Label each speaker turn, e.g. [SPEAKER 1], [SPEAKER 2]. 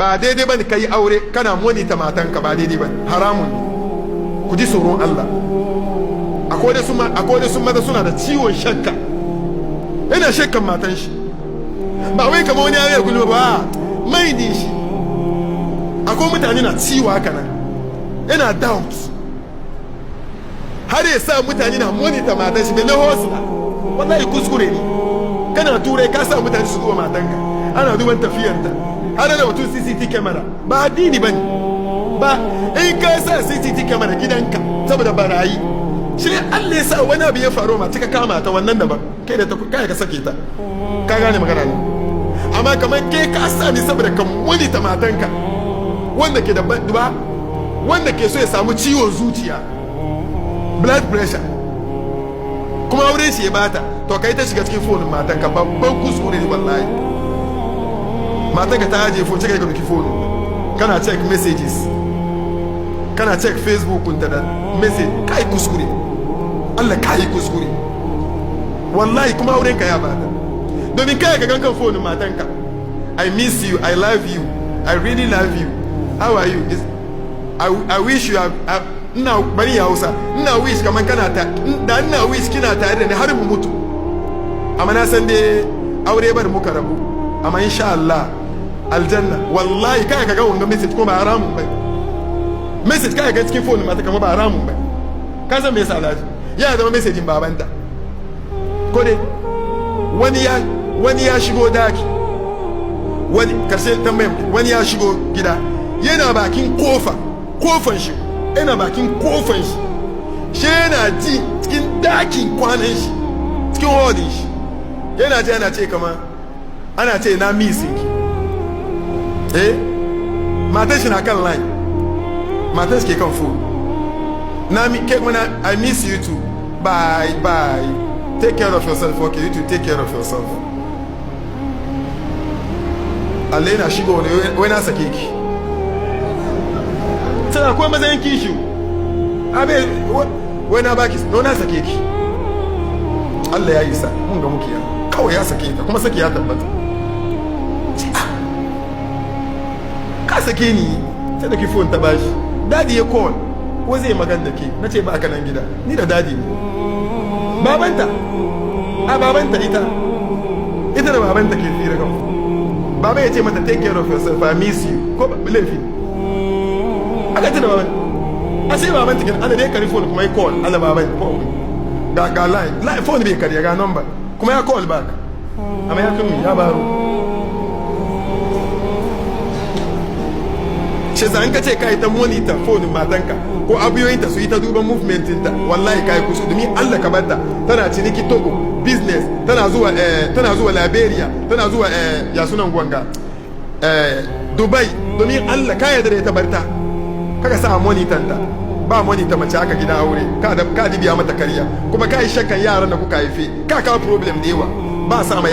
[SPEAKER 1] ba daidai bane kai aure kana monita matanka, ba daidai bane, haramun ne. Ku ji tsoron Allah. Akwai da sun maza suna da ciwon shakka, yana shakkan matan shi, ba wai kamar wani yare gulma ba, mai ne shi. Akwai mutane na ciwo haka nan, yana doubt, har ya sa mutane na monita matan shi da na hosla. Wallahi kuskure ne. Kana turai ka sa mutane su duba matanka, ana duban tafiyanta, har da mutum CCTV camera, ba addini bane. Ba in ka sa CCTV camera gidanka saboda barayi, shi Allah ya sa wani abu ya faru ma cika kama ta wannan daban, kai da ta kai ka sake ta, ka gane magana ne. Amma kamar kai ka sa ni saboda ka monita matanka, wanda ke da ba, wanda ke so ya samu ciwon zuciya, blood pressure, kuma aure shi ya bata, to kai ta shiga cikin fonin matanka, babban kuskure ne wallahi. Matanka ta ajiye fon, cika ka duki fonin, kana check messages, kana check Facebook kunta da message, kai kuskure, Allah kai kuskure wallahi. Kuma auren ka ya bata, domin kai ka gankan fonin matanka, I miss you, I love you, I really love you, how are you, I wish you have ina bari ya Hausa, ina wish kaman kana ta da ina wish kina tare da ni har mu mutu. Amma na san dai aure bar muka rabu, amma insha Allah aljanna. Wallahi kai ka ga wanga message ko ba haramun bai, message kai ga cikin phone mata kuma ba haramun bai. Ka san me yasa Alhaji ya zama message babanta ko dai wani ya shigo daki, wani karshe tambayan, wani ya shigo gida, yana bakin kofan shi, yana bakin kofan shi yana ji cikin dakin kwanan shi, cikin hodin shi, yana ji ana ce kama ana ce na missing. Matan shi na kan line, matan shi ke kan phone, na ke kuma I miss you too, bye bye, take care of yourself. Okay, you too, take care of yourself. Allah yana shigo wani na sake ki, sai akwai mazayin kishi abe wai na baki no na sake ki. Allah ya yi sa mun ga muke kawai ya sake ta, kuma sake ya tabbata. Ka sake ni sai da ki phone ta bashi, dadi ya call ko zai magana da ke, nace ba aka nan gida, ni da dadi ne. Babanta babanta ita da babanta ke fira kan baba ya ce mata take care of yourself, I miss you, ko laifi aka tuna baban, a sai baban tikin ana dai kari phone kuma ya call ana baban ko ga line phone bai kariya ga number kuma ya call back, amma ya tunu ya baro. Shi zan ka ce kai ta monitor phone matanka ko abiyoyinta su yi ta duban movement ɗinta, wallahi kai kusu, domin Allah ka banta tana ciniki Togo business, tana zuwa Liberia, tana zuwa ya sunan gwanga Dubai, domin Allah ka yarda da ita barta, kaga sa monitanta, ba monitor mace aka gida aure ka dibiya mata kariya, kuma kai shakkan yaran da kuka haife ka kawo problem da yawa, ba sa ma